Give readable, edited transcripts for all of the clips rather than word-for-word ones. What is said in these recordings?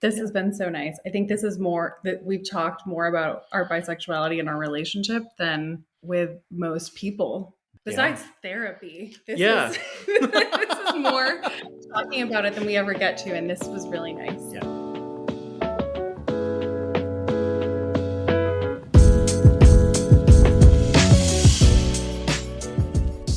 This has been so nice. I think this is more that we've talked more about our bisexuality and our relationship than with most people. Besides therapy, this is this is more talking about it than we ever get to, and this was really nice. Yeah.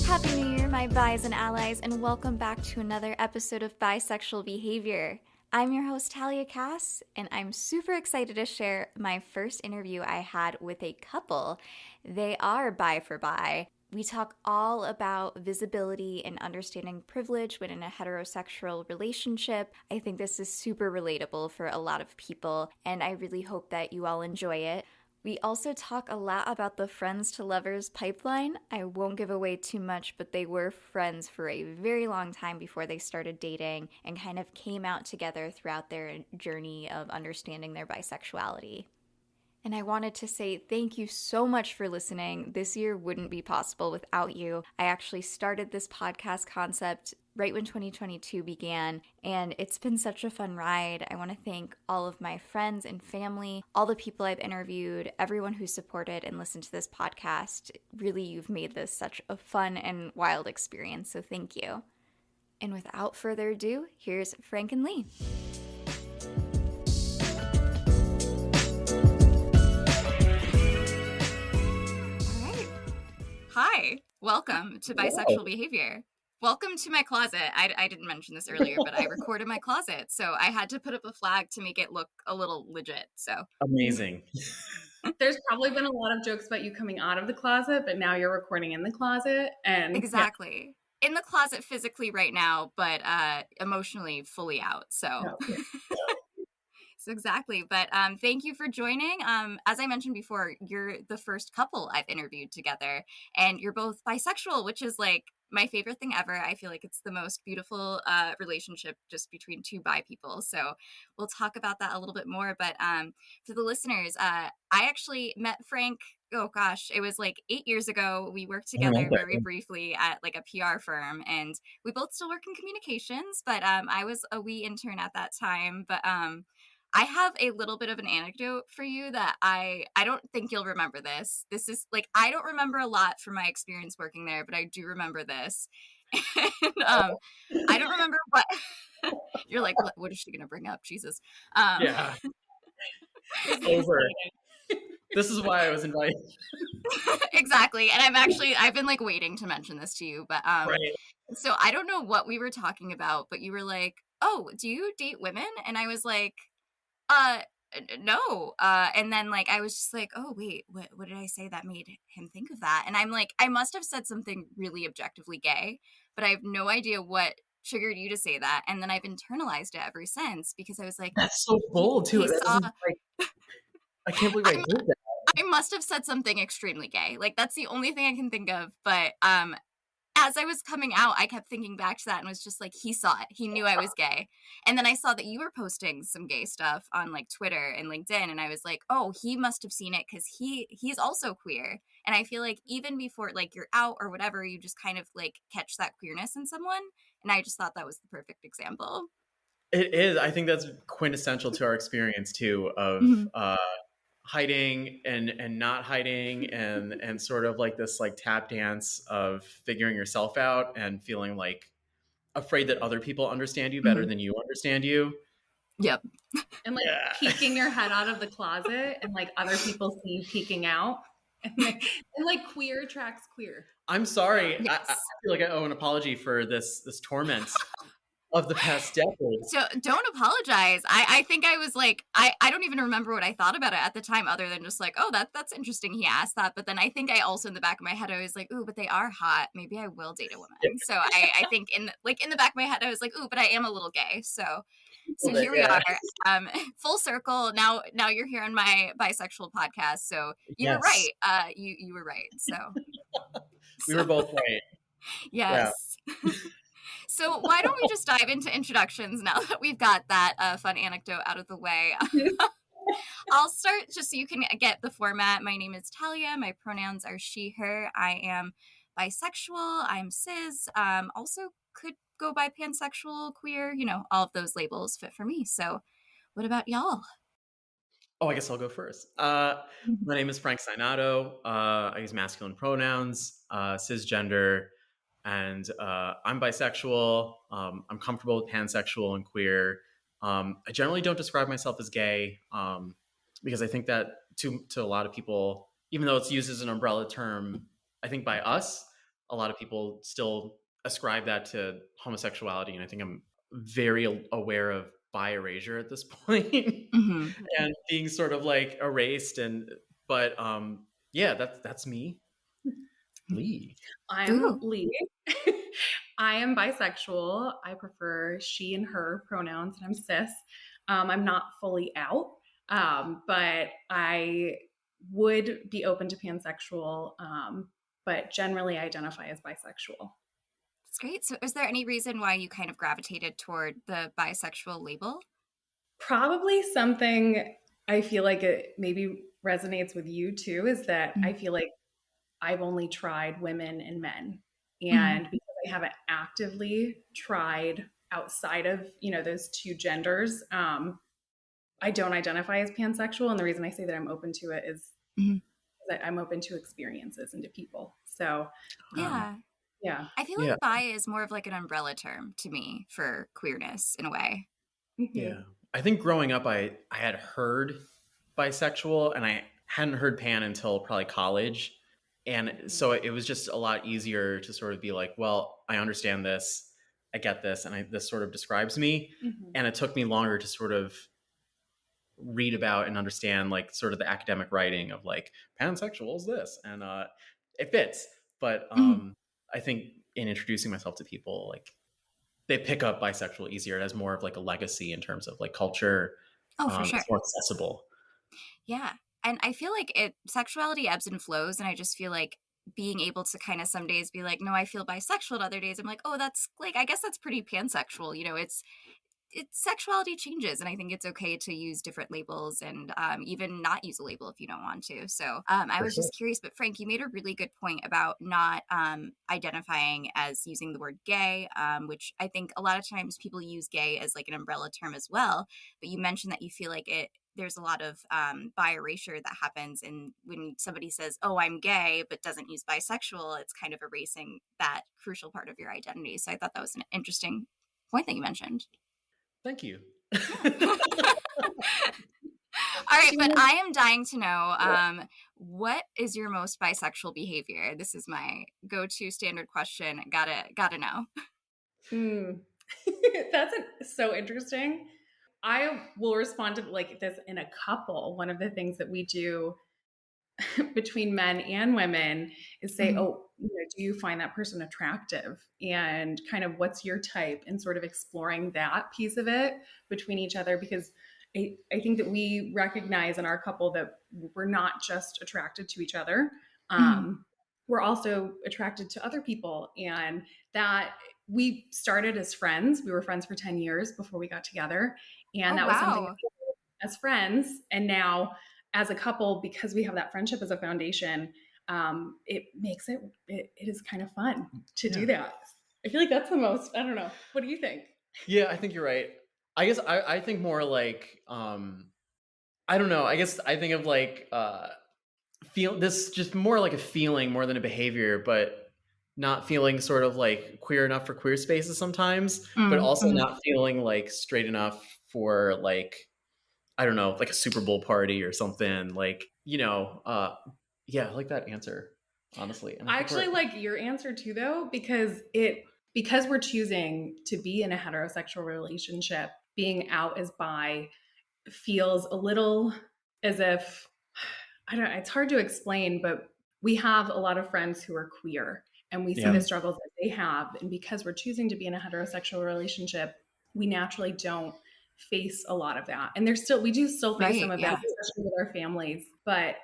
Happy New Year, my bis and allies, and welcome back to another episode of Bisexual Behavior. I'm your host, Talia Cass, and I'm super excited to share my first interview I had with a couple. They are bi for bi. We talk all about visibility and understanding privilege when in a heterosexual relationship. I think this is super relatable for a lot of people, and I really hope that you all enjoy it. We also talk a lot about the friends to lovers pipeline. I won't give away too much, but they were friends for a very long time before they started dating and kind of came out together throughout their journey of understanding their bisexuality. And I wanted to say thank you so much for listening. This year wouldn't be possible without you. I actually started this podcast concept right when 2022 began, and it's been such a fun ride. I want to thank all of my friends and family, all the people I've interviewed, everyone who supported and listened to this podcast. Really, you've made this such a fun and wild experience, so thank you. And without further ado, here's Frank and Leigh. Hi, welcome to Bisexual Behavior. Welcome to my closet. I didn't mention this earlier, but I recorded my closet, so I had to put up a flag to make it look a little legit. So amazing. There's probably been a lot of jokes about you coming out of the closet, but now you're recording in the closet, and exactly in the closet physically right now, but emotionally fully out. So. Exactly. But thank you for joining. As I mentioned before, you're the first couple I've interviewed together, and you're both bisexual, which is like my favorite thing ever. I feel like it's the most beautiful relationship just between two bi people. So we'll talk about that a little bit more. But for the listeners, I actually met Frank. Oh gosh, it was like 8 years ago. We worked together very briefly at like a PR firm, and we both still work in communications. But I was a wee intern at that time. But I have a little bit of an anecdote for you that I don't think you'll remember this. This is like, I don't remember a lot from my experience working there, but I do remember this. And I don't remember what you're like, what is she going to bring up? Jesus. Yeah. Over. This is why I was invited. Exactly. And I've been like waiting to mention this to you, but right. So I don't know what we were talking about, but you were like, oh, do you date women? And I was like, no. And then like, I was just like, oh wait, what did I say that made him think of that? And I'm like, I must have said something really objectively gay, but I have no idea what triggered you to say that. And then I've internalized it ever since, because I was like, that's so bold too. I can't believe I did that. I must have said something extremely gay. Like that's the only thing I can think of. But as I was coming out, I kept thinking back to that and was just like, he saw it. He knew I was gay. And then I saw that you were posting some gay stuff on like Twitter and LinkedIn. And I was like, oh, he must have seen it because he's also queer. And I feel like even before like you're out or whatever, you just kind of like catch that queerness in someone. And I just thought that was the perfect example. It is. I think that's quintessential to our experience too of hiding and not hiding and sort of like this like tap dance of figuring yourself out and feeling like afraid that other people understand you better than you understand you. Yep. And like peeking your head out of the closet and like other people see you peeking out. And like queer attracts queer. I'm sorry. Yes. I feel like I owe an apology for this torment of the past decade. So don't apologize. I think I was like, I don't even remember what I thought about it at the time, other than just like, oh, that's interesting. He asked that. But then I think I also in the back of my head, I was like, ooh, but they are hot. Maybe I will date a woman. So I think in the back of my head, I was like, ooh, but I am a little gay. So here we are, full circle. Now you're here on my bisexual podcast. So you were right. You were right. So we were both right. Yes. Yeah. So why don't we just dive into introductions now that we've got that fun anecdote out of the way? I'll start just so you can get the format. My name is Talia. My pronouns are she, her. I am bisexual. I'm cis. Also could go by pansexual, queer, all of those labels fit for me. So What about y'all? Oh, I guess I'll go first. My name is Frank Leigh. I use masculine pronouns, cisgender, and I'm bisexual. I'm comfortable with pansexual and queer. I generally don't describe myself as gay because I think that to a lot of people, even though it's used as an umbrella term, I think by us, a lot of people still ascribe that to homosexuality. And I think I'm very aware of bi erasure at this point and being sort of like erased. But yeah, that's me. Leigh. I'm Leigh. I am bisexual. I prefer she and her pronouns, and I'm cis. I'm not fully out, but I would be open to pansexual, but generally identify as bisexual. That's great. So is there any reason why you kind of gravitated toward the bisexual label? Probably something I feel like it maybe resonates with you too, is that I feel like I've only tried women and men. And because I haven't actively tried outside of, those two genders, I don't identify as pansexual. And the reason I say that I'm open to it is that I'm open to experiences and to people. So yeah. I feel like bi is more of like an umbrella term to me for queerness in a way. Yeah. I think growing up, I had heard bisexual and I hadn't heard pan until probably college. And so it was just a lot easier to sort of be like, well, I understand this, I get this, and this sort of describes me. And it took me longer to sort of read about and understand like sort of the academic writing of like pansexual is this, and it fits. But I think in introducing myself to people, like they pick up bisexual easier. It has more of like a legacy in terms of like culture. Oh, for sure. It's more accessible. Yeah. And I feel like sexuality ebbs and flows. And I just feel like being able to kind of some days be like, no, I feel bisexual. And other days I'm like, oh, that's like, I guess that's pretty pansexual. It's sexuality changes. And I think it's okay to use different labels and even not use a label if you don't want to. So I was just curious, but Frank, you made a really good point about not identifying as using the word gay, which I think a lot of times people use gay as like an umbrella term as well. But you mentioned that you feel like there's a lot of bi erasure that happens. And when somebody says, oh, I'm gay, but doesn't use bisexual, it's kind of erasing that crucial part of your identity. So I thought that was an interesting point that you mentioned. Thank you. All right, but I am dying to know, what is your most bisexual behavior? This is my go-to standard question. Gotta know. That's so interesting. I will respond to like this in a couple. One of the things that we do between men and women is say, oh, do you find that person attractive? And kind of what's your type, and sort of exploring that piece of it between each other. Because I think that we recognize in our couple that we're not just attracted to each other. We're also attracted to other people. And that we started as friends. We were friends for 10 years before we got together. And that was something that we did as friends. And now as a couple, because we have that friendship as a foundation, it makes it is kind of fun to do that. I feel like that's the most, I don't know. What do you think? Yeah, I think you're right. I guess I think more like, I don't know. I guess I think of like, feel this just more like a feeling more than a behavior, but not feeling sort of like queer enough for queer spaces sometimes, but also not feeling like straight enough for like, I don't know, like a Super Bowl party or something, like, I like that answer, honestly. And I actually like your answer too, though, because we're choosing to be in a heterosexual relationship, being out as bi feels a little as if, I don't know, it's hard to explain, but we have a lot of friends who are queer and we see the struggles that they have. And because we're choosing to be in a heterosexual relationship, we naturally don't face a lot of that. And we do still face some of that, especially with our families. But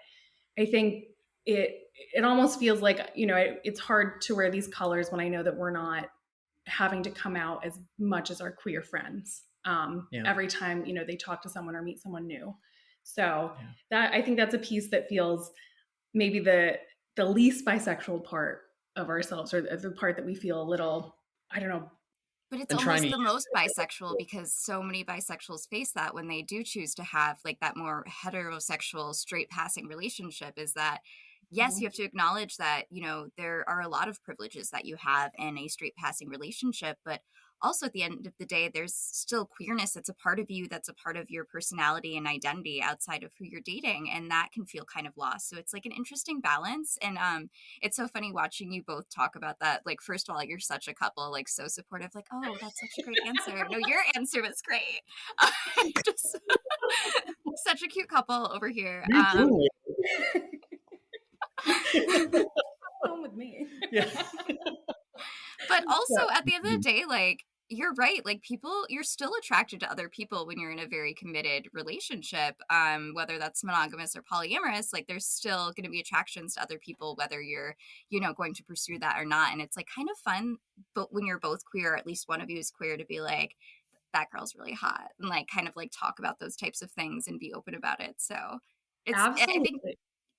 I think it almost feels like, it's hard to wear these colors when I know that we're not having to come out as much as our queer friends every time, they talk to someone or meet someone new. So that, I think that's a piece that feels maybe the least bisexual part of ourselves, or the part that we feel a little, I don't know, But it's almost the most bisexual, because so many bisexuals face that when they do choose to have like that more heterosexual straight passing relationship, is that yes, you have to acknowledge that, you know, there are a lot of privileges that you have in a straight passing relationship, but also at the end of the day, there's still queerness that's a part of you, that's a part of your personality and identity outside of who you're dating, and that can feel kind of lost. So it's like an interesting balance. And it's so funny watching you both talk about that. Like, first of all, you're such a couple, like so supportive, like, oh, that's such a great answer. No, your answer was great. Just such a cute couple over here. Home with me. Yeah. But also at the end of the day, like, you're right. Like, people, you're still attracted to other people when you're in a very committed relationship, whether that's monogamous or polyamorous. Like, there's still going to be attractions to other people, whether you're, you know, going to pursue that or not. And it's like kind of fun, but when you're both queer, or at least one of you is queer, to be like, that girl's really hot, and like kind of like talk about those types of things and be open about it. So it's, Absolutely. I think,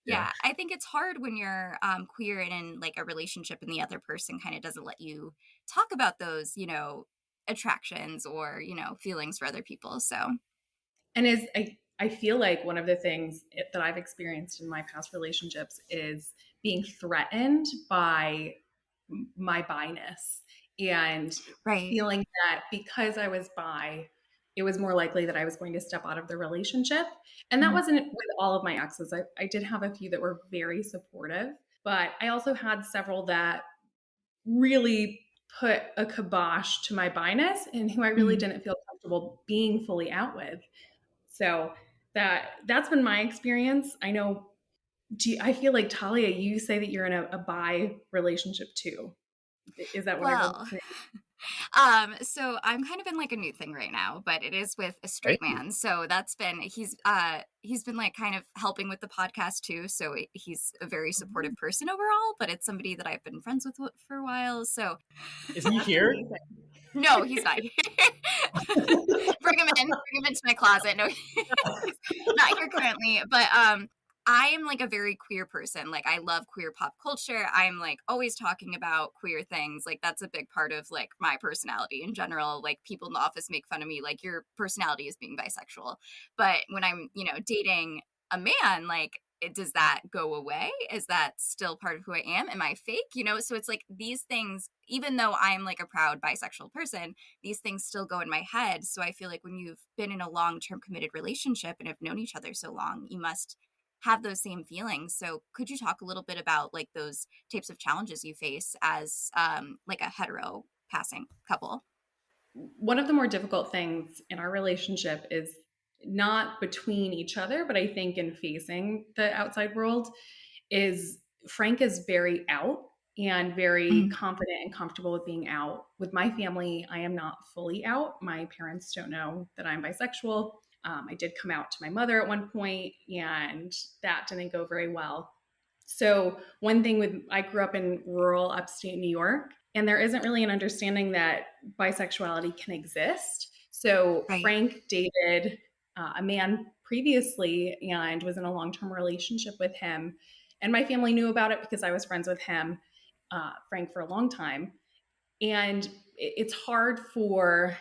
yeah, I think it's hard when you're queer and in like a relationship and the other person kind of doesn't let you talk about those, you know, attractions or, you know, feelings for other people. So, and I feel like one of the things that I've experienced in my past relationships is being threatened by my bi-ness, and feeling that because I was bi, it was more likely that I was going to step out of the relationship. And that wasn't with all of my exes. I did have a few that were very supportive, but I also had several that really put a kibosh to my bi-ness and who I really didn't feel comfortable being fully out with. So that's been my experience. I know, I feel like, Talia, you say that you're in a bi relationship too. Is that what I heard? So I'm kind of in like a new thing right now, but it is with a straight man. So that's been, he's been like kind of helping with the podcast too. So he's a very supportive person overall, but it's somebody that I've been friends with for a while. So is he here? No, he's not. Bring him into my closet. No, he's not here currently, but I am like a very queer person. Like, I love queer pop culture. I'm like always talking about queer things. Like, that's a big part of like my personality in general. Like, people in the office make fun of me, like, your personality is being bisexual. But when I'm, you know, dating a man, like, does that go away? Is that still part of who I am? Am I fake? You know, so it's like these things, even though I'm like a proud bisexual person, these things still go in my head. So I feel like when you've been in a long-term committed relationship and have known each other so long, you must have those same feelings. So could you talk a little bit about like those types of challenges you face as like a hetero passing couple? One of the more difficult things in our relationship is not between each other, but I think in facing the outside world, is Frank is very out and very confident and comfortable with being out. With my family, I am not fully out. My parents don't know that I'm bisexual. I did come out to my mother at one point, and that didn't go very well. So one thing I grew up in rural upstate New York, and there isn't really an understanding that bisexuality can exist. So Frank dated a man previously and was in a long-term relationship with him. And my family knew about it because I was friends with him, Frank, for a long time. And it's hard for,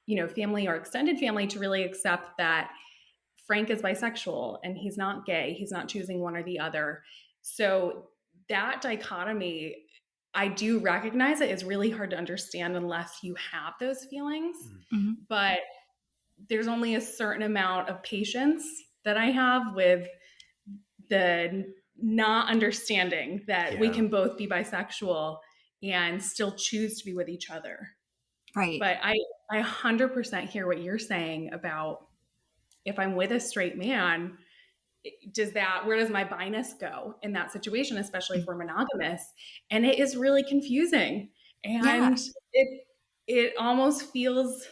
you know, family or extended family to really accept that Frank is bisexual and he's not gay. He's not choosing one or the other. So that dichotomy, I do recognize it is really hard to understand unless you have those feelings. But there's only a certain amount of patience that I have with the not understanding that we can both be bisexual and still choose to be with each other. Right. But I 100% hear what you're saying about if I'm with a straight man, where does my bi-ness go in that situation, especially if we're monogamous? And it is really confusing. And it almost feels,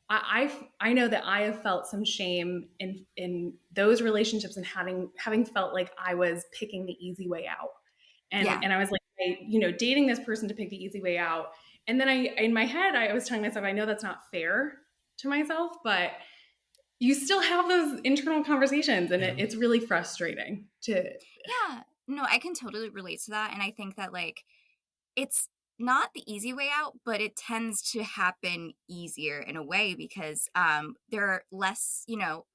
I know that I have felt some shame in those relationships and having felt like I was picking the easy way out. And I was like, dating this person to pick the easy way out. And then in my head, I was telling myself, I know that's not fair to myself, but you still have those internal conversations, and it's really frustrating to. Yeah, no, I can totally relate to that. And I think that like, it's not the easy way out, but it tends to happen easier in a way because there are less,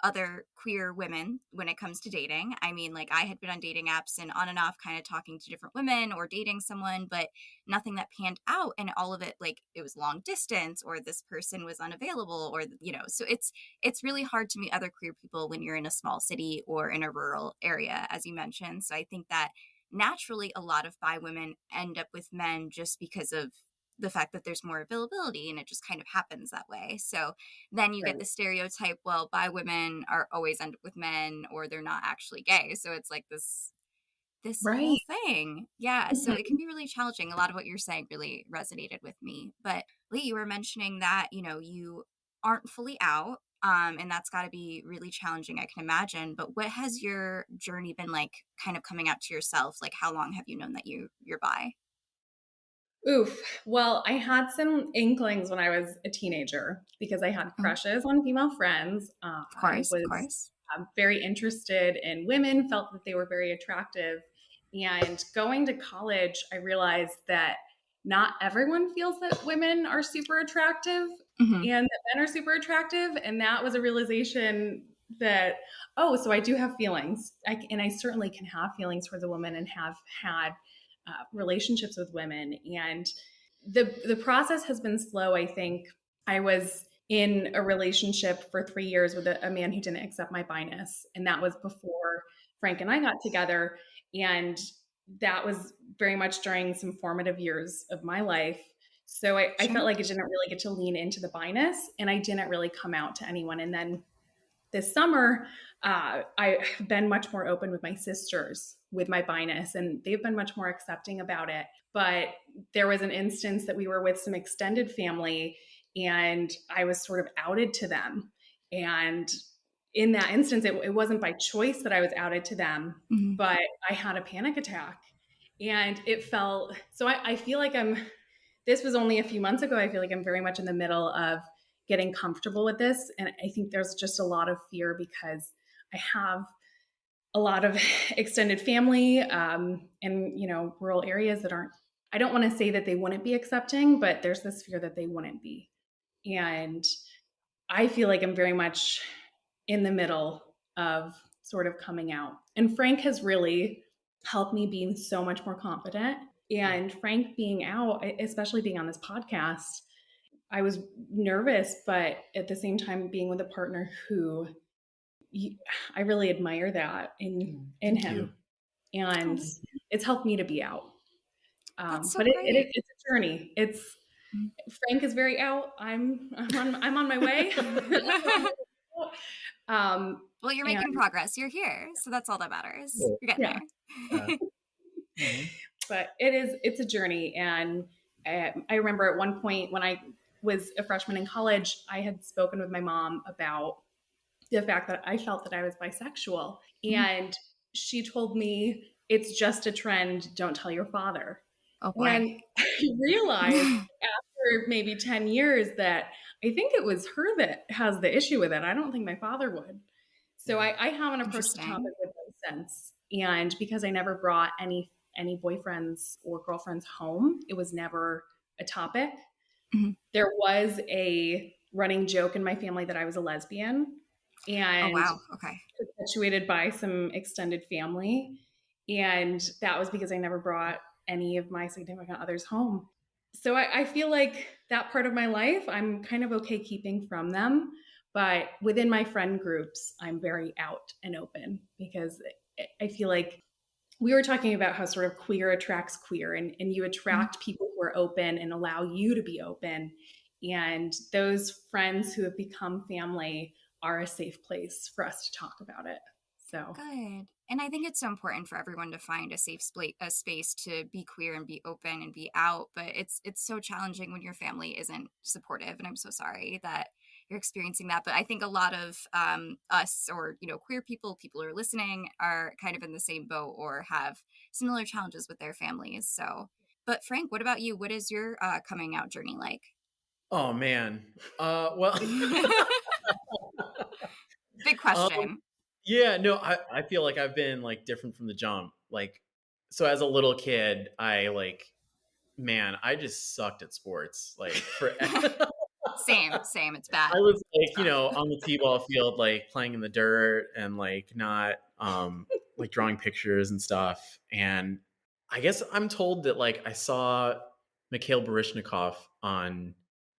other queer women when it comes to dating. I mean, like I had been on dating apps and on and off kind of talking to different women or dating someone, but nothing that panned out. And all of it, like it was long distance or this person was unavailable or, so it's really hard to meet other queer people when you're in a small city or in a rural area, as you mentioned. So I think that naturally a lot of bi women end up with men just because of the fact that there's more availability and it just kind of happens that way. So then you get the stereotype, well, bi women are always end up with men or they're not actually gay. So it's like this whole thing. Yeah. So it can be really challenging. A lot of what you're saying really resonated with me. But Leigh, you were mentioning that, you aren't fully out. And that's got to be really challenging, I can imagine. But what has your journey been like kind of coming out to yourself? Like how long have you known that you're bi? Oof. Well, I had some inklings when I was a teenager because I had crushes on female friends. Of course. Very interested in women, felt that they were very attractive. And going to college, I realized that not everyone feels that women are super attractive and that men are super attractive. And that was a realization that, so I do have feelings. And I certainly can have feelings for the woman and have had relationships with women. And the process has been slow. I think I was in a relationship for 3 years with a man who didn't accept my biness. And that was before Frank and I got together. And that was very much during some formative years of my life. So I felt like I didn't really get to lean into the biness and I didn't really come out to anyone. And then this summer, I've been much more open with my sisters with my biness and they've been much more accepting about it. But there was an instance that we were with some extended family and I was sort of outed to them. And in that instance, it wasn't by choice that I was outed to them, but I had a panic attack and it felt, so I feel like this was only a few months ago. I feel like I'm very much in the middle of getting comfortable with this. And I think there's just a lot of fear because I have a lot of extended family in, rural areas that I don't want to say that they wouldn't be accepting, but there's this fear that they wouldn't be. And I feel like I'm very much in the middle of sort of coming out. And Frank has really helped me being so much more confident. And Frank being out, especially being on this podcast, I was nervous, but at the same time being with a partner who I really admire that in him. And it's helped me to be out. But it's a journey. Frank is very out. I'm on my way. Well, you're making progress. You're here. So that's all that matters. You're getting there. But it's a journey. And I remember at one point when I was a freshman in college, I had spoken with my mom about the fact that I felt that I was bisexual. And she told me, it's just a trend. Don't tell your father. Oh, boy. And I realized after maybe 10 years that I think it was her that has the issue with it. I don't think my father would. So I haven't approached the topic with no sense. And because I never brought any boyfriends or girlfriends home, it was never a topic. There was a running joke in my family that I was a lesbian. And perpetuated by some extended family. And that was because I never brought any of my significant others home. So I feel like that part of my life, I'm kind of okay keeping from them. But within my friend groups, I'm very out and open because I feel like we were talking about how sort of queer attracts queer and you attract people who are open and allow you to be open. And those friends who have become family are a safe place for us to talk about it. So good. And I think it's so important for everyone to find a safe space to be queer and be open and be out. But it's so challenging when your family isn't supportive. And I'm so sorry that you're experiencing that. But I think a lot of us or, queer people who are listening are kind of in the same boat or have similar challenges with their families. So, but Frank, what about you? What is your coming out journey like? Oh, man. Well, big question. Yeah, no, I feel like I've been like different from the jump. Like, so as a little kid, I like man, I just sucked at sports. Like Same. It's bad. I was like, on the t-ball field, like playing in the dirt and like not like drawing pictures and stuff. And I guess I'm told that like I saw Mikhail Baryshnikov on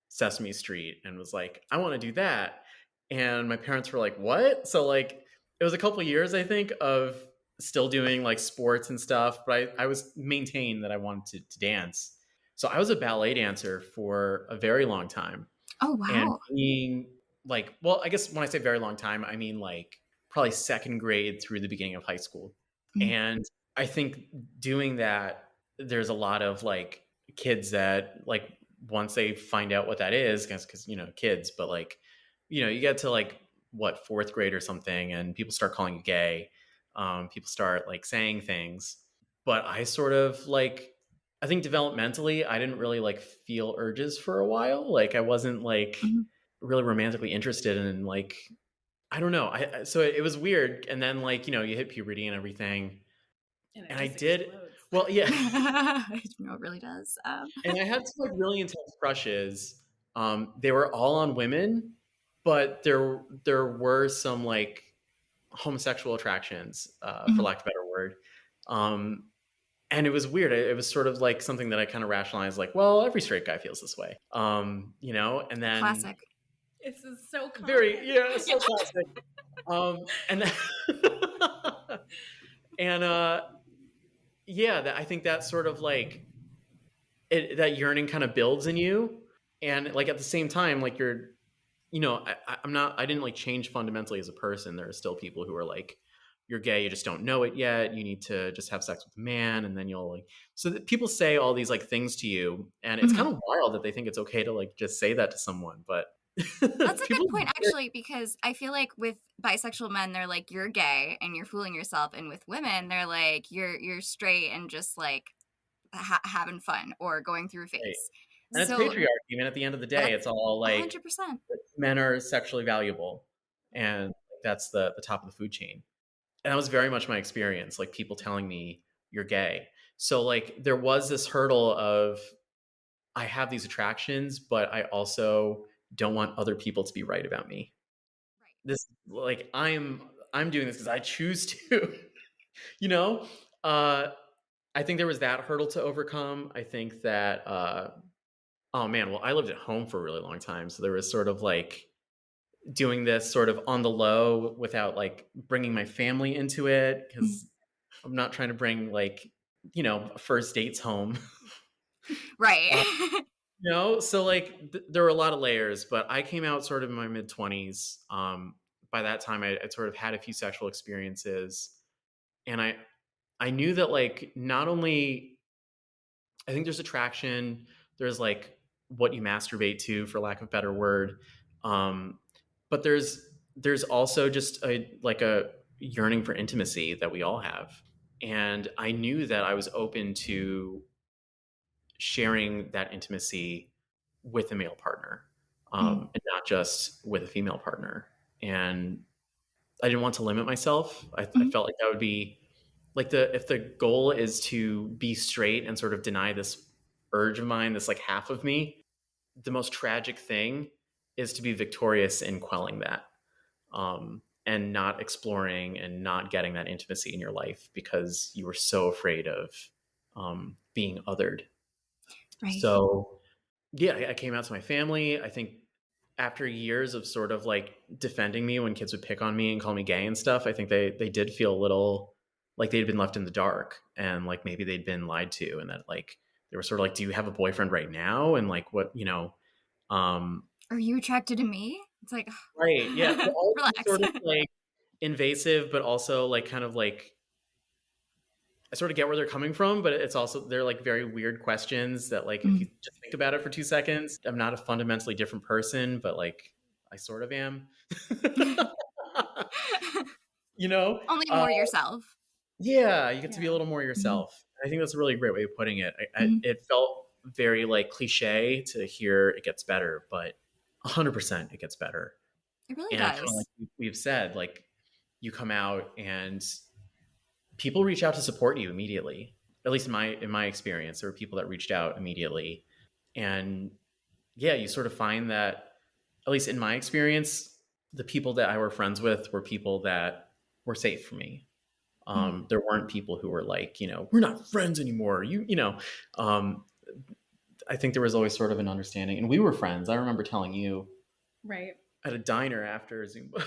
Sesame Street and was like, I want to do that. And my parents were like, what? So like it was a couple of years, I think, of still doing like sports and stuff, but I was maintained that I wanted to dance. So I was a ballet dancer for a very long time. Oh, wow. And being like, well, I guess when I say very long time, I mean like probably second grade through the beginning of high school. Mm-hmm. And I think doing that, there's a lot of like kids that like once they find out what that is, because kids, but like, you get to like what, fourth grade or something, and people start calling you gay. People start like saying things, but I sort of like, I think developmentally, I didn't really like feel urges for a while. Like I wasn't like really romantically interested in like, I don't know. So it was weird. And then like, you hit puberty and everything. And I did. Explodes. Well, yeah. No, it really does. And I had some like really intense crushes. They were all on women, but there were some like homosexual attractions, for lack of a better word. And it was weird. It was sort of like something that I kind of rationalized, like, well, every straight guy feels this way, and then classic. This is so common. So classic. And and I think that sort of like that yearning kind of builds in you, and like at the same time, like you're, I didn't like change fundamentally as a person. There are still people who are like, you're gay, you just don't know it yet. You need to just have sex with a man, and then you'll like. So that people say all these like things to you, and it's kind of wild that they think it's okay to like just say that to someone. But that's a good point, actually, because I feel like with bisexual men, they're like, you're gay and you're fooling yourself, and with women, they're like, you're straight and just like having fun or going through a phase. Right. And it's patriarchy. I mean, at the end of the day, it's all like 100%. Men are sexually valuable, and that's the top of the food chain. And that was very much my experience, like people telling me you're gay. So like there was this hurdle of I have these attractions, but I also don't want other people to be right about me. Right. This like I'm doing this because I choose to, I think there was that hurdle to overcome. I think that oh man, well, I lived at home for a really long time. So there was sort of like doing this sort of on the low without like bringing my family into it, because I'm not trying to bring like, first dates home. Right. So like there were a lot of layers, but I came out sort of in my mid-20s. By that time I'd sort of had a few sexual experiences, and I knew that like not only I think there's attraction, there's like what you masturbate to, for lack of a better word. But there's also just a yearning for intimacy that we all have. And I knew that I was open to sharing that intimacy with a male partner, and not just with a female partner. And I didn't want to limit myself. I felt like that would be like if the goal is to be straight and sort of deny this urge of mine, this like half of me, the most tragic thing is to be victorious in quelling that, and not exploring and not getting that intimacy in your life because you were so afraid of being othered. Right. So yeah, I came out to my family. I think after years of sort of like defending me when kids would pick on me and call me gay and stuff, I think they did feel a little like they'd been left in the dark, and like maybe they'd been lied to, and that like they were sort of like, do you have a boyfriend right now? And like, what, are you attracted to me? It's like, right. Yeah. Relax. Sort of like invasive, but also like kind of like, I sort of get where they're coming from, but it's also, they're like very weird questions that like, if you just think about it for 2 seconds, I'm not a fundamentally different person, but like, I sort of am, only more yourself. Yeah. You get to be a little more yourself. I think that's a really great way of putting it. It felt very like cliche to hear it gets better, but 100% it gets better. It really does. Kind of like we've said, like you come out and people reach out to support you immediately. at least in my experience, there were people that reached out immediately. And yeah, you sort of find that, at least in my experience, the people that I were friends with were people that were safe for me. There weren't people who were like, we're not friends anymore. I think there was always sort of an understanding, and we were friends. I remember telling you right at a diner after Zumba.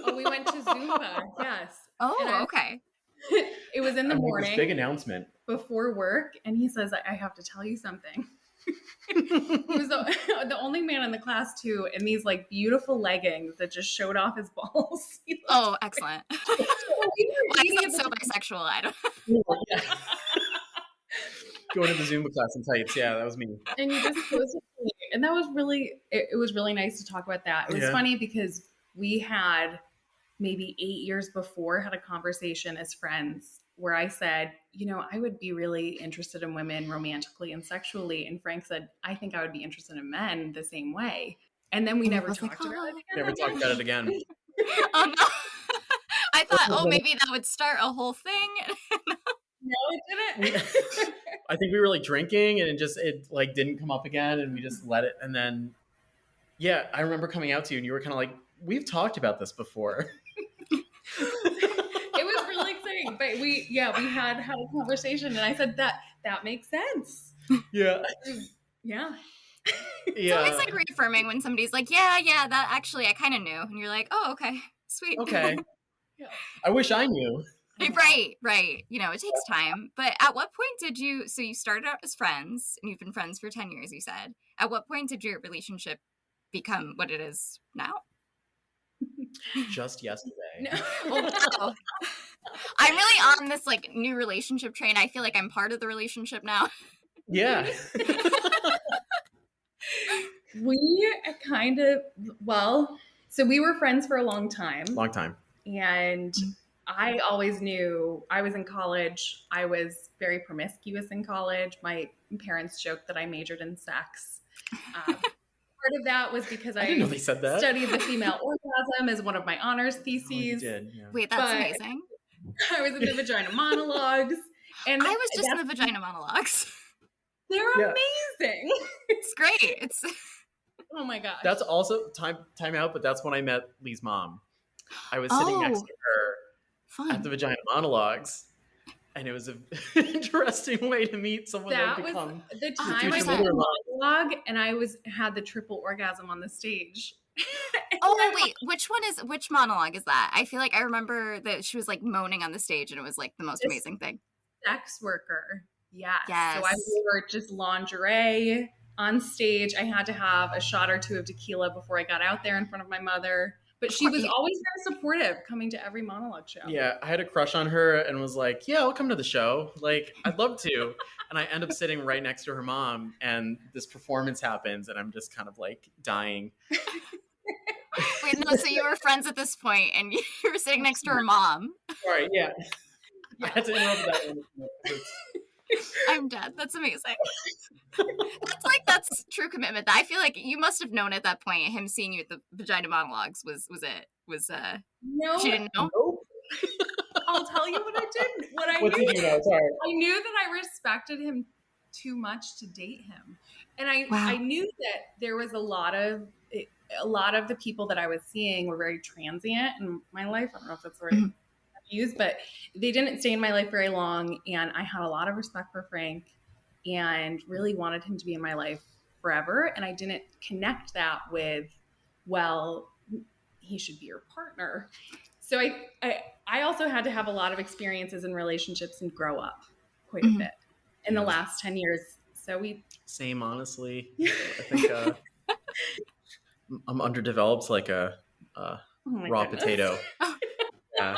Oh, we went to Zumba. Yes. Oh, okay. It was in the morning. This big announcement before work, and he says, I have to tell you something. He was the only man in the class too, in these like beautiful leggings that just showed off his balls. Oh, excellent. That's so bisexual. I don't. Going to the Zumba class in tights. Yeah, that was me. And you just posted to me, and that was really it was really nice to talk about that. It was funny because we had maybe 8 years before had a conversation as friends where I said, I would be really interested in women romantically and sexually. And Frank said, I think I would be interested in men the same way. And then we never talked about it again. Never talked about it again. Oh, no. I thought, maybe that would start a whole thing. No, it didn't. I think we were like drinking, and it like didn't come up again, and we just let it. And then, yeah, I remember coming out to you, and you were kind of like, we've talked about this before. It was really exciting, but we had a conversation, and I said that makes sense. Yeah. Yeah. It's always like reaffirming when somebody's like, yeah, that actually I kind of knew, and you're like, oh, okay, sweet. Okay. Yeah. I wish I knew. Right. It takes time. But at what point so you started out as friends, and you've been friends for 10 years, you said. At what point did your relationship become what it is now? Just yesterday. No. Wow. I'm really on this like new relationship train. I feel like I'm part of the relationship now. Yeah. We kind of, so we were friends for a long time. And I always knew I was in college. I was very promiscuous in college. My parents joked that I majored in sex. Part of that was because I didn't know they said that. Studied the female orgasm as one of my honors theses. Oh, you did, yeah. Wait, that's amazing. I was in the vagina monologues. And I was just in the vagina monologues. They're amazing. It's great. Oh my gosh. That's also time out, but that's when I met Lee's mom. I was sitting next to her at the vagina monologues. And it was an interesting way to meet someone that become the time I did a monologue, and I had the triple orgasm on the stage. Oh wait, which monologue is that? I feel like I remember that she was like moaning on the stage, and it was like the most amazing thing. Sex worker, yes. So I wore just lingerie on stage. I had to have a shot or two of tequila before I got out there in front of my mother. But she was always very supportive, coming to every monologue show. Yeah, I had a crush on her and was like, yeah, I'll come to the show. Like, I'd love to. And I end up sitting right next to her mom, and this performance happens, and I'm just kind of like dying. Wait, no, so you were friends at this point, and you were sitting next to her mom. Sorry, yeah. I had to interrupt that one. I'm dead. That's amazing. That's true commitment. I feel like you must have known at that point. Him seeing you at the vagina monologues was no, she didn't know. Nope. I'll tell you what I did. What did you know? Sorry. I knew that I respected him too much to date him, and I knew that there was a lot of the people that I was seeing were very transient in my life. I don't know if that's the right use, but they didn't stay in my life very long, and I had a lot of respect for Frank and really wanted him to be in my life forever. And I didn't connect that with, well, he should be your partner. So I also had to have a lot of experiences in relationships and grow up quite a bit in the last 10 years. So same, honestly. I think I'm underdeveloped like a raw potato. Yeah.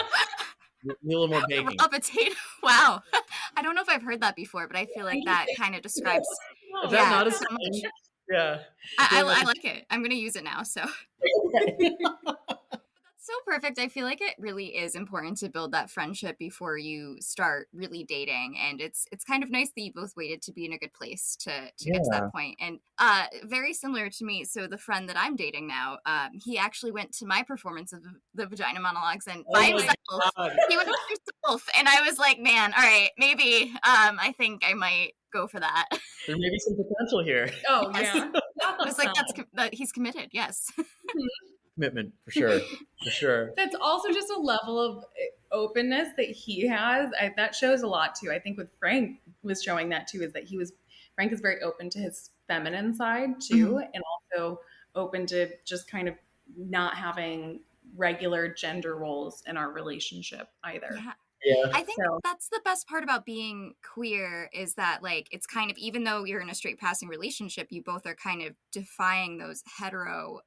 A little more baking. A potato. Wow. I don't know if I've heard that before, but I feel like that kind of describes. Is that not a thing? Yeah. I like it. I'm going to use it now. So. That's so perfect. I feel like it really is important to build that friendship before you start really dating. And it's kind of nice that you both waited to be in a good place to get to that point. And very similar to me. So the friend that I'm dating now, he actually went to my performance of the Vagina Monologues and by himself. He went by himself. And I was like, man, all right, maybe I think I might go for that. There may be some potential here. Oh, yes. Yeah. I was like, he's committed. Yes. Commitment, for sure. That's also just a level of openness that he has. That shows a lot too. I think with Frank was showing that too, is that Frank is very open to his feminine side too, and also open to just kind of not having regular gender roles in our relationship either. Yeah. I think that's the best part about being queer is that, like, it's kind of, even though you're in a straight passing relationship, you both are kind of defying those hetero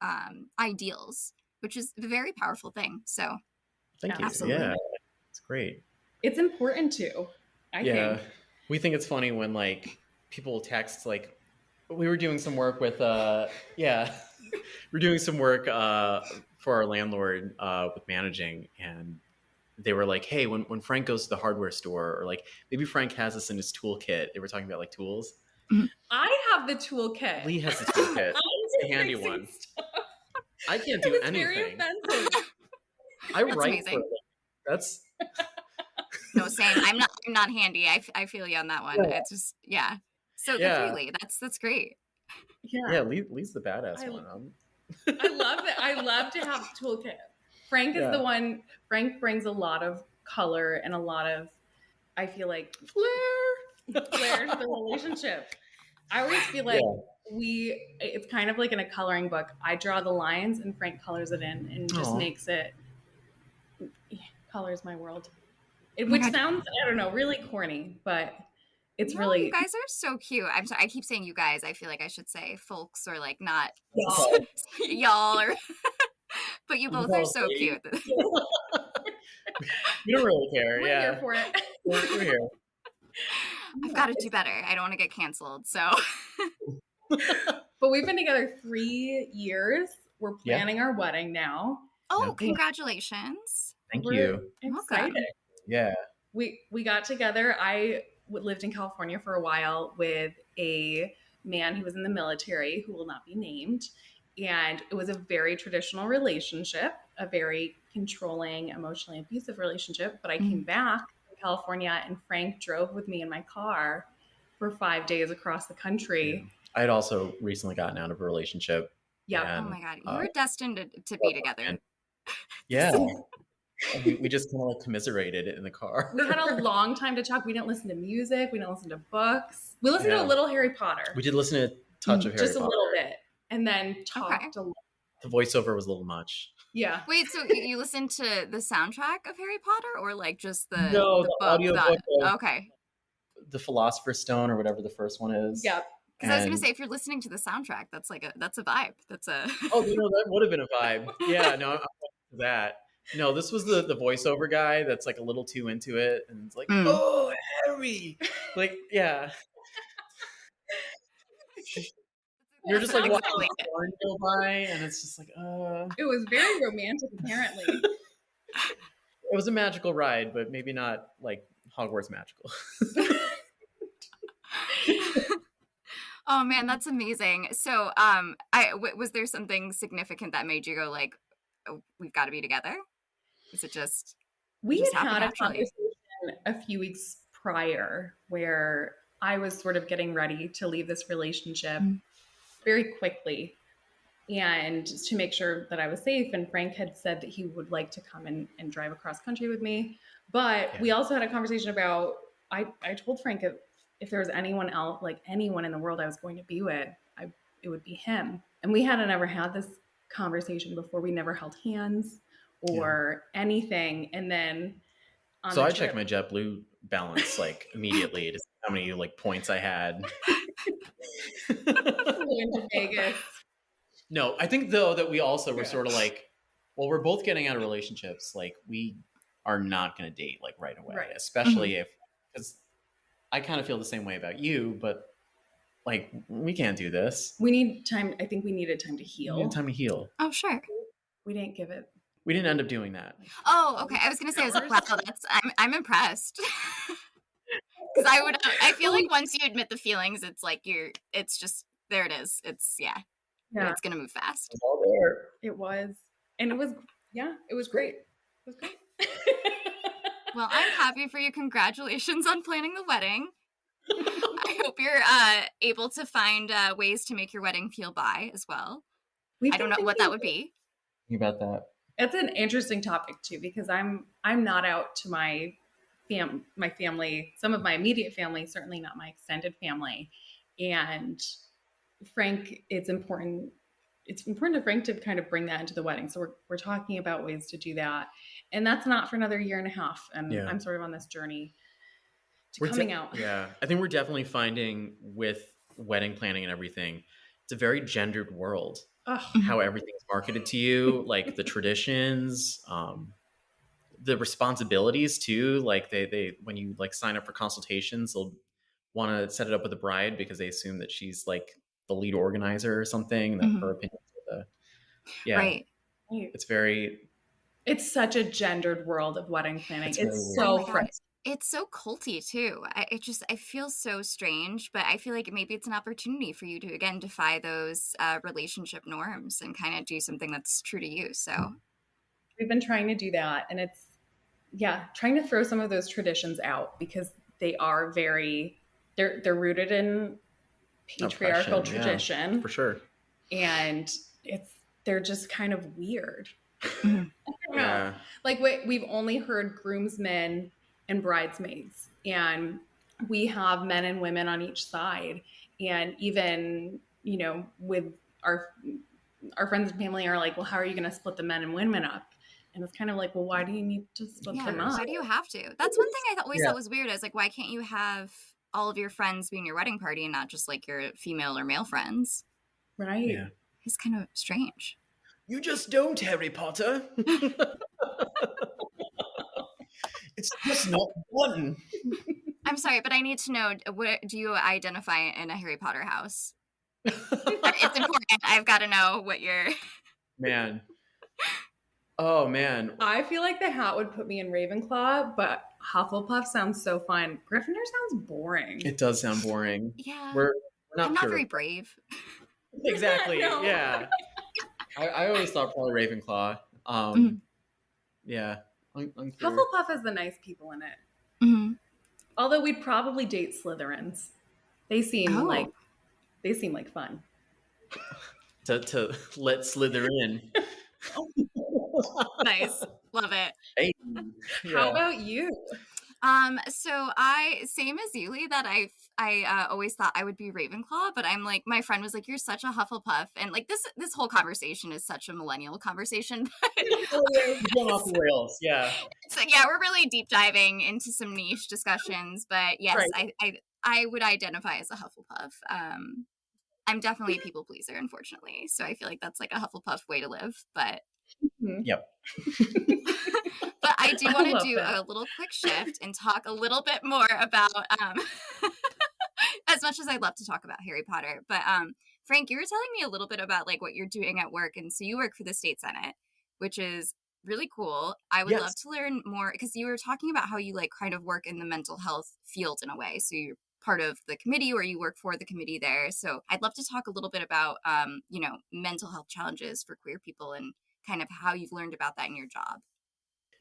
ideals, which is a very powerful thing. So thank you. Absolutely. Yeah, it's great. It's important too, I think. We think it's funny when, like, people text, like, we were doing some work with, we're doing some work for our landlord with managing, and they were like, hey, when Frank goes to the hardware store, or like maybe Frank has this in his toolkit. They were talking about like tools. I have the toolkit. Lee has the toolkit. It's a handy one. Stuff. I can't do anything. Very offensive. I write for it. That's no, same. I'm not handy. I feel you on that one. It's just So good for you, Lee. That's great. Yeah. Lee's the badass one. I love it. I love to have a toolkit. Frank is the one. Frank brings a lot of color and a lot of, I feel like, flair to the relationship. I always feel like it's kind of like in a coloring book. I draw the lines and Frank colors it in and just makes it, colors my world. Which sounds, I don't know, really corny, but it's really. You guys are so cute. I'm sorry. I keep saying you guys. I feel like I should say folks or like not y'all or. But you both are so cute. We don't really care. We're here for it. We're here. I've got to do better. I don't want to get canceled. So. But we've been together 3 years. We're planning our wedding now. Oh, congratulations. Thank you. Excited. Yeah. We got together. I lived in California for a while with a man who was in the military who will not be named. And it was a very traditional relationship, a very controlling, emotionally abusive relationship. But I came back to California and Frank drove with me in my car for 5 days across the country. I had also recently gotten out of a relationship. Yeah. Oh my God. You were destined to be together. We just kind of like commiserated it in the car. We had a long time to talk. We didn't listen to music. We didn't listen to books. We listened to a little Harry Potter. We did listen to a touch of Harry Potter. Just a little bit. And then talked a lot. The voiceover was a little much. Yeah. Wait, so you listened to the soundtrack of Harry Potter or like just the book, audio book? Okay. The Philosopher's Stone or whatever the first one is. Yeah. Because I was going to say, if you're listening to the soundtrack, that's a vibe. That's a. Oh, that would have been a vibe. Yeah, no, I'm to that. No, this was the voiceover guy that's like a little too into it, and it's like, oh, Harry, like, yeah. You're just like watching the storm go by, and it's just like, It was very romantic, apparently. It was a magical ride, but maybe not like Hogwarts magical. Oh man, that's amazing. So, was there something significant that made you go like, oh, we've got to be together? Is it just we had a conversation a few weeks prior where I was sort of getting ready to leave this relationship very quickly, and to make sure that I was safe. And Frank had said that he would like to come and drive across country with me, but we also had a conversation about. I told Frank if there was anyone else, like anyone in the world I was going to be with, it would be him. And we hadn't ever had this conversation before. We never held hands or anything. And then so I checked my JetBlue balance like immediately to see how many like points I had. Into Vegas. No, I think though that we also were sort of like, well, we're both getting out of relationships. Like we are not going to date like right away, especially if, because I kind of feel the same way about you, but like we can't do this. We need time. I think we needed time to heal. We need time to heal. Oh, sure. We didn't give it We didn't end up doing that. Oh, okay. I was gonna say, I was like, wow, I'm impressed. Because I feel like once you admit the feelings, it's like it's just, there it is. It's it's gonna move fast. It's all there. It was, and it was great. It was great. Well, I'm happy for you. Congratulations on planning the wedding. I hope you're able to find ways to make your wedding feel bi as well. I don't know what that would be. Think about that. It's an interesting topic too, because I'm not out to my family, some of my immediate family, certainly not my extended family. And Frank, it's important to Frank to kind of bring that into the wedding. So we're talking about ways to do that. And that's not for another year and a half. And I'm sort of on this journey to coming out. Yeah. I think we're definitely finding with wedding planning and everything, it's a very gendered world. How everything's marketed to you, like the traditions, the responsibilities too. Like they when you like sign up for consultations, they'll want to set it up with the bride because they assume that she's like the lead organizer or something. That her opinion. Right. It's such a gendered world of wedding planning. It's so frustrating. It's so culty too. I feel so strange, but I feel like maybe it's an opportunity for you to again defy those relationship norms and kind of do something that's true to you. So we've been trying to do that, and it's trying to throw some of those traditions out because they are they're rooted in patriarchal tradition, for sure, and they're just kind of weird. I don't know. Like we've only heard groomsmen and bridesmaids, and we have men and women on each side, and even with our friends and family are like, well, how are you going to split the men and women up? And it's kind of like, well, why do you need to split them up? Why do you have to? That's one thing I always thought was weird. I was like, why can't you have all of your friends be in your wedding party and not just like your female or male friends? Right. It's kind of strange. You just don't, Harry Potter. It's just not one. I'm sorry, but I need to know, what do you identify in a Harry Potter house? It's important. I've got to know what you're... Man. Oh, man. I feel like the hat would put me in Ravenclaw, but Hufflepuff sounds so fun. Gryffindor sounds boring. It does sound boring. Yeah. We're not I'm not very brave. Exactly. Yeah. I always thought probably Ravenclaw. Yeah. Hufflepuff has the nice people in it. Although we'd probably date Slytherins. They seem like fun. To let slither in. Nice. Love it. Hey. How about you? So same as you, Lee, that I always thought I would be Ravenclaw, but I'm like, my friend was like, you're such a Hufflepuff. And like this whole conversation is such a millennial conversation. Going off the rails. Yeah. So we're really deep diving into some niche discussions, but yes, right. I would identify as a Hufflepuff. I'm definitely a people pleaser, unfortunately. So I feel like that's like a Hufflepuff way to live, but. Yep. But I do want to do a little quick shift and talk a little bit more about, as much as I'd love to talk about Harry Potter, but Frank, you were telling me a little bit about like what you're doing at work. And so you work for the state Senate, which is really cool. I would love to learn more because you were talking about how you like kind of work in the mental health field in a way. So you're part of the committee or you work for the committee there. So I'd love to talk a little bit about, mental health challenges for queer people and kind of how you've learned about that in your job.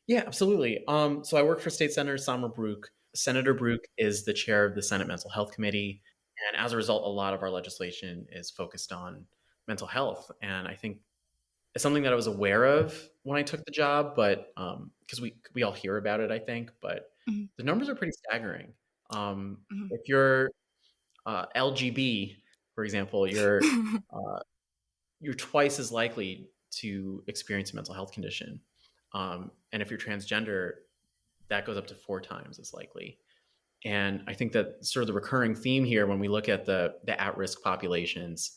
Yeah, absolutely. So I work for State Senator Samar Brook. Senator Brook is the chair of the Senate Mental Health Committee. And as a result, a lot of our legislation is focused on mental health. And I think it's something that I was aware of when I took the job, but because we all hear about it, I think, but the numbers are pretty staggering. If you're LGB, for example, you're twice as likely to experience a mental health condition. And if you're transgender, that goes up to 4 times as likely. And I think that sort of the recurring theme here, when we look at the at-risk populations,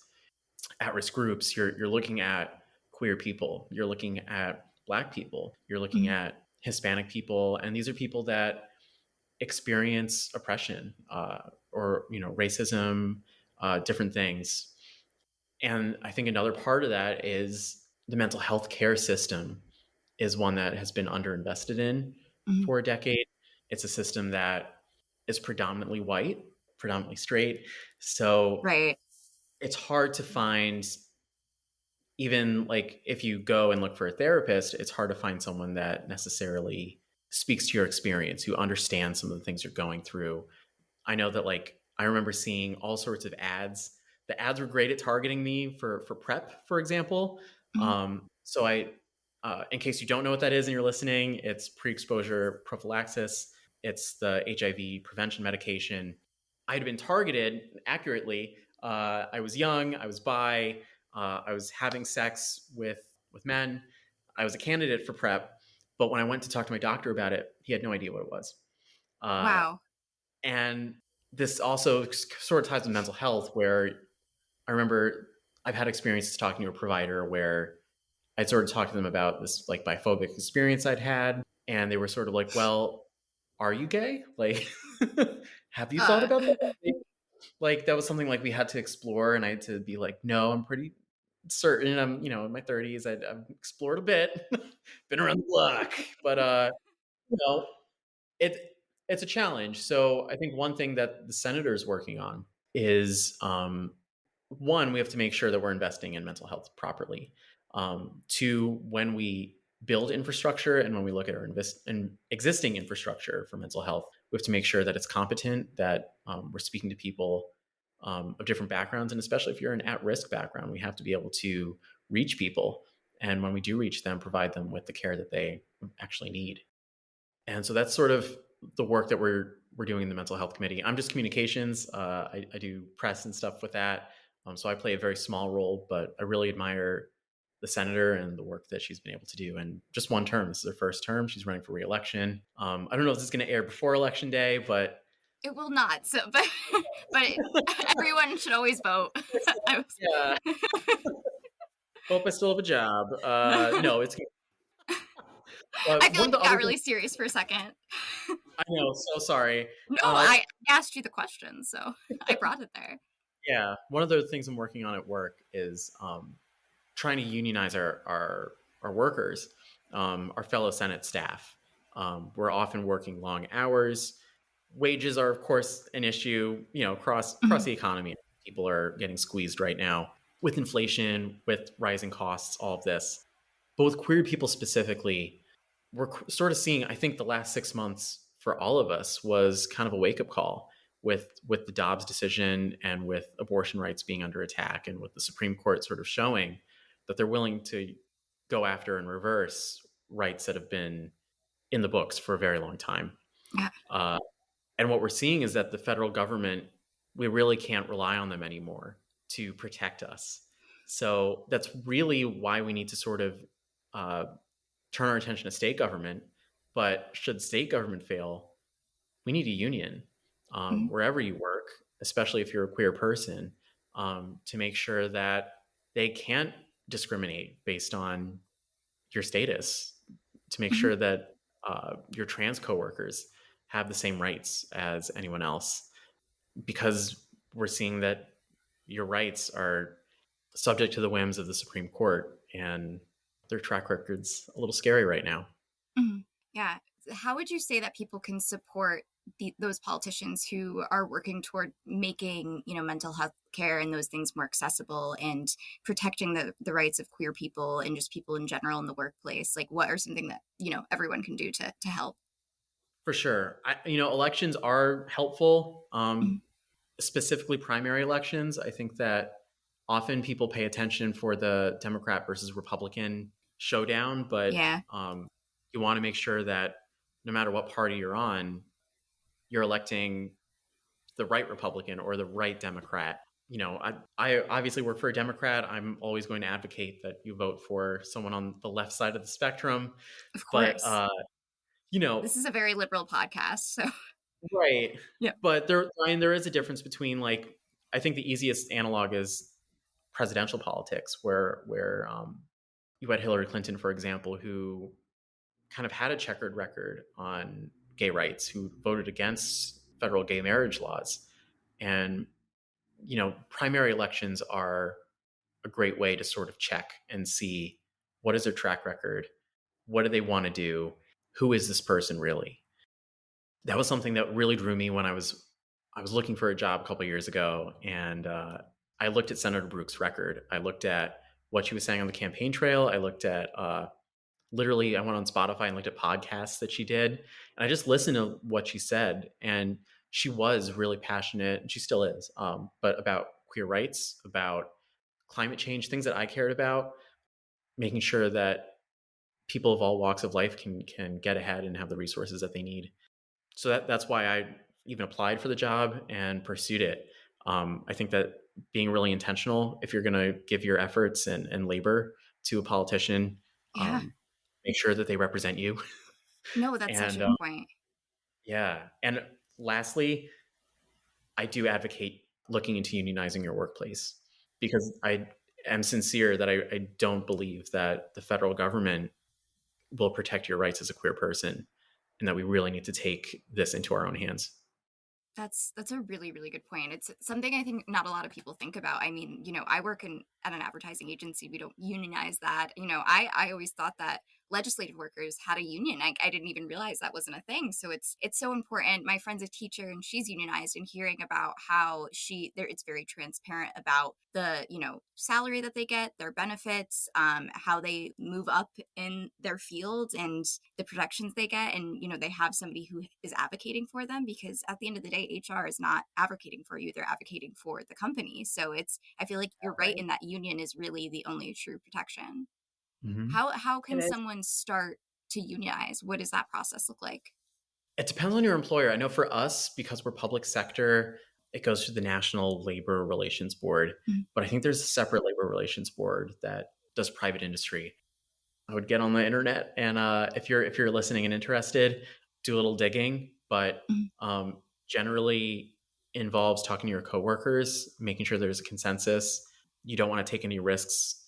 at-risk groups, you're looking at queer people, you're looking at Black people, you're looking at Hispanic people, and these are people that experience oppression or racism, different things. And I think another part of that is the mental health care system is one that has been underinvested in for a decade. It's a system that is predominantly white, predominantly straight. So it's hard to find, even like if you go and look for a therapist, it's hard to find someone that necessarily speaks to your experience, who understands some of the things you're going through. I know that, like, I remember seeing all sorts of ads. The ads were great at targeting me for PrEP, for example. So in case you don't know what that is and you're listening, it's pre-exposure prophylaxis. It's the HIV prevention medication. I had been targeted accurately. I was young, I was bi, I was having sex with men. I was a candidate for PrEP, but when I went to talk to my doctor about it, he had no idea what it was. Wow. And this also sort of ties with mental health, where I remember I've had experiences talking to a provider where I'd sort of talked to them about this like biphobic experience I'd had. And they were sort of like, well, are you gay? Like, have you thought about that? Like, that was something like we had to explore. And I had to be like, no, I'm pretty certain. I'm, in my 30s. I've explored a bit, been around the block, but, it's a challenge. So I think one thing that the senator is working on is, one, we have to make sure that we're investing in mental health properly. Two, when we build infrastructure and when we look at our existing infrastructure for mental health, we have to make sure that it's competent, that we're speaking to people of different backgrounds. And especially if you're an at-risk background, we have to be able to reach people. And when we do reach them, provide them with the care that they actually need. And so that's sort of the work that we're doing in the mental health committee. I'm just communications. I do press and stuff with that. So I play a very small role, but I really admire the senator and the work that she's been able to do. And just one term. This is her first term. She's running for re-election. I don't know if this is going to air before Election Day, but it will not. So, but everyone should always vote. Yeah. Hope I still have a job. No, it's. I feel like you got really serious for a second. I know. So sorry. No, I asked you the question, so I brought it there. Yeah. One of the things I'm working on at work is trying to unionize our workers, our fellow Senate staff. We're often working long hours. Wages are, of course, an issue, across the economy. People are getting squeezed right now with inflation, with rising costs, all of this. But with queer people specifically, we're sort of seeing, I think the last 6 months for all of us was kind of a wake-up call with the Dobbs decision and with abortion rights being under attack, and with the Supreme Court sort of showing that they're willing to go after and reverse rights that have been in the books for a very long time. Yeah. And what we're seeing is that the federal government, we really can't rely on them anymore to protect us. So that's really why we need to sort of turn our attention to state government. But should state government fail, we need a union wherever you work, especially if you're a queer person, to make sure that they can't discriminate based on your status, to make sure that your trans coworkers have the same rights as anyone else, because we're seeing that your rights are subject to the whims of the Supreme Court, and their track record's a little scary right now. Yeah. How would you say that people can support those politicians who are working toward making, mental health care and those things more accessible, and protecting the rights of queer people and just people in general in the workplace? Like, what are something that, everyone can do to help? For sure. Elections are helpful, specifically primary elections. I think that often people pay attention for the Democrat versus Republican showdown, but you want to make sure that no matter what party you're on, you're electing the right Republican or the right Democrat. I obviously work for a Democrat. I'm always going to advocate that you vote for someone on the left side of the spectrum. Of course. But, this is a very liberal podcast, so. Right. Yeah. But there is a difference between, like, I think the easiest analog is presidential politics, where you had Hillary Clinton, for example, who kind of had a checkered record on gay rights, who voted against federal gay marriage laws. And, primary elections are a great way to sort of check and see what is their track record, What do they want to do? Who is this person really? That was something that really drew me when I was looking for a job a couple of years ago, and I looked at Senator Brooks' record. I looked at what she was saying on the campaign trail. I looked at literally, I went on Spotify and looked at podcasts that she did, and I just listened to what she said. And she was really passionate, and she still is, but about queer rights, about climate change, things that I cared about, making sure that people of all walks of life can get ahead and have the resources that they need. So that's why I even applied for the job and pursued it. I think that being really intentional, if you're going to give your efforts and labor to a politician, make sure that they represent you. No, that's such a good point. Yeah. And lastly, I do advocate looking into unionizing your workplace, because I am sincere that I don't believe that the federal government will protect your rights as a queer person, and that we really need to take this into our own hands. That's a really, really good point. It's something I think not a lot of people think about. I mean, I work at an advertising agency. We don't unionize that. I always thought that legislative workers had a union. I didn't even realize that wasn't a thing. So it's so important. My friend's a teacher and she's unionized, and hearing about how it's very transparent about the, salary that they get, their benefits, how they move up in their field, and the protections they get. And, they have somebody who is advocating for them, because at the end of the day, HR is not advocating for you. They're advocating for the company. So I feel like you're right in that union is really the only true protection. Mm-hmm. How can someone start to unionize? What does that process look like? It depends on your employer. I know for us, because we're public sector, it goes to the National Labor Relations Board. Mm-hmm. But I think there's a separate labor relations board that does private industry. I would get on the internet, and if you're listening and interested, do a little digging. But generally involves talking to your coworkers, making sure there's a consensus. You don't want to take any risks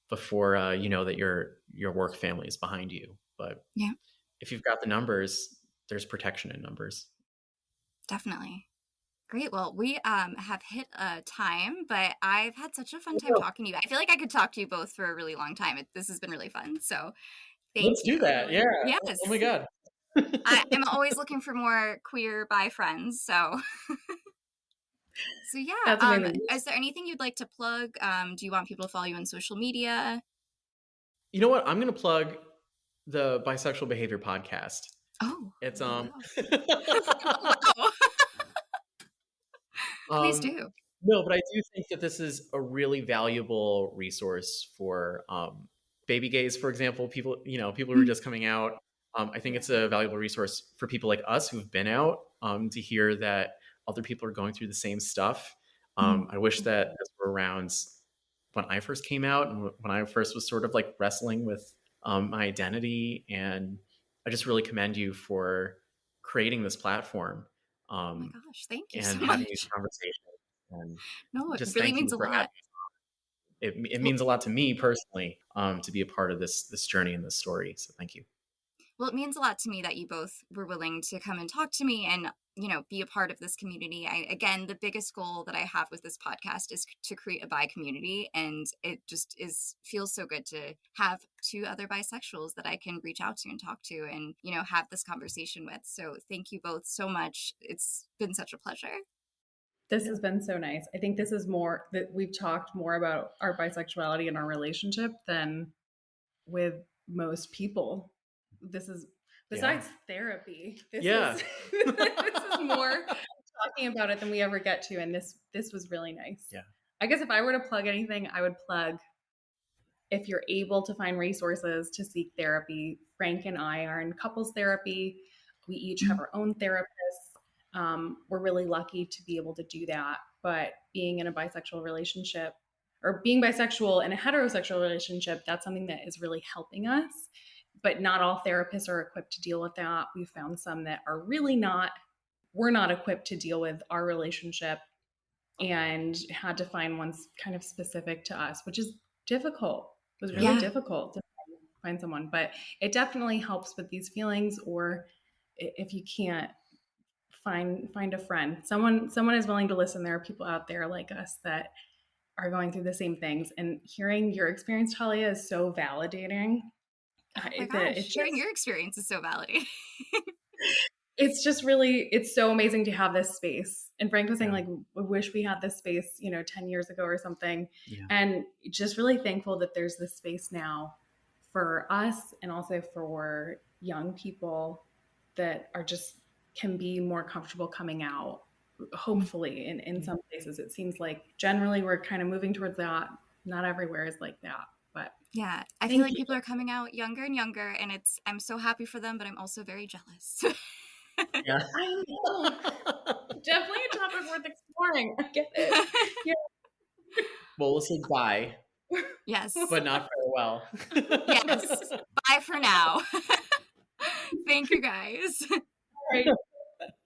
before you know that your work family is behind you. But if you've got the numbers, there's protection in numbers. Definitely. Great. Well, we have hit a time, but I've had such a fun time talking to you. I feel like I could talk to you both for a really long time. This has been really fun. So thank you. Let's do that. Yeah. Yes. Oh my God. I'm always looking for more queer bi friends. So yeah. Is there anything you'd like to plug? Do you want people to follow you on social media? You know what? I'm going to plug the Bisexual Behavior podcast. Oh, it's wow. Please do. No, but I do think that this is a really valuable resource for baby gays, for example, people who are just coming out. I think it's a valuable resource for people like us who've been out, to hear that other people are going through the same stuff. I wish that this were around when I first came out, and when I first was sort of like wrestling with my identity. And I just really commend you for creating this platform. Oh my gosh, thank you and so having much. these conversations. And no, it just really means a lot. It means a lot to me personally, to be a part of this journey and this story. So thank you. Well, it means a lot to me that you both were willing to come and talk to me and, be a part of this community. Again, the biggest goal that I have with this podcast is to create a bi community. And it just feels so good to have two other bisexuals that I can reach out to and talk to and, have this conversation with. So thank you both so much. It's been such a pleasure. This has been so nice. I think this is more that we've talked more about our bisexuality and our relationship than with most people. This is besides therapy. This is more talking about it than we ever get to. And this was really nice. Yeah. I guess if I were to plug anything, I would plug, if you're able to find resources to seek therapy. Frank and I are in couples therapy. We each have our own therapists. We're really lucky to be able to do that. But being in a bisexual relationship, or being bisexual in a heterosexual relationship, that's something that is really helping us. But not all therapists are equipped to deal with that. We found some that are really we're not equipped to deal with our relationship, and had to find ones kind of specific to us, which is difficult. It was really difficult to find someone, but it definitely helps with these feelings. Or if you can't, find a friend, someone is willing to listen. There are people out there like us that are going through the same things, and hearing your experience, Talia, is so validating. Oh my gosh, sharing your experience is so validating. It's just really, it's so amazing to have this space. And Frank was saying, like, we wish we had this space, 10 years ago or something. Yeah. And just really thankful that there's this space now for us and also for young people that are just can be more comfortable coming out, hopefully. In some places, it seems like generally we're kind of moving towards that. Not everywhere is like that. But yeah, I feel like people are coming out younger and younger, and I'm so happy for them, but I'm also very jealous. Yeah, I know. Definitely a topic worth exploring. I get it. Yeah. Well, we'll say bye. Yes. But not farewell. Yes. Bye for now. Thank you, guys. All right.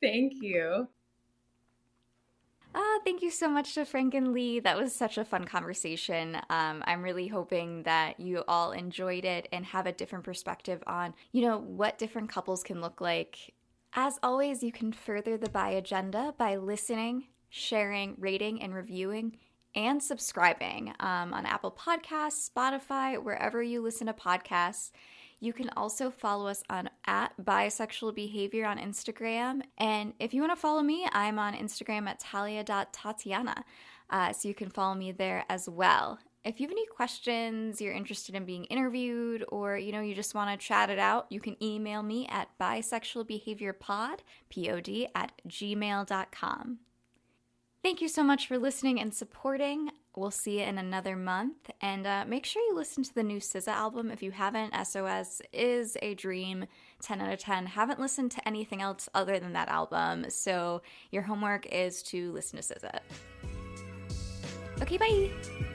Thank you. Thank you so much to Frank and Leigh. That was such a fun conversation. I'm really hoping that you all enjoyed it and have a different perspective on, what different couples can look like. As always, you can further the bi agenda by listening, sharing, rating, and reviewing, and subscribing on Apple Podcasts, Spotify, wherever you listen to podcasts. You can also follow us on @bisexualbehavior on Instagram. And if you want to follow me, I'm on Instagram @talia.tatiana. So you can follow me there as well. If you have any questions, you're interested in being interviewed, or, you just want to chat it out, you can email me at bisexualbehaviorpod, POD, @gmail.com. Thank you so much for listening and supporting. We'll see you in another month. And make sure you listen to the new SZA album. If you haven't, SOS is a dream. 10 out of 10. Haven't listened to anything else other than that album. So your homework is to listen to SZA. Okay, bye.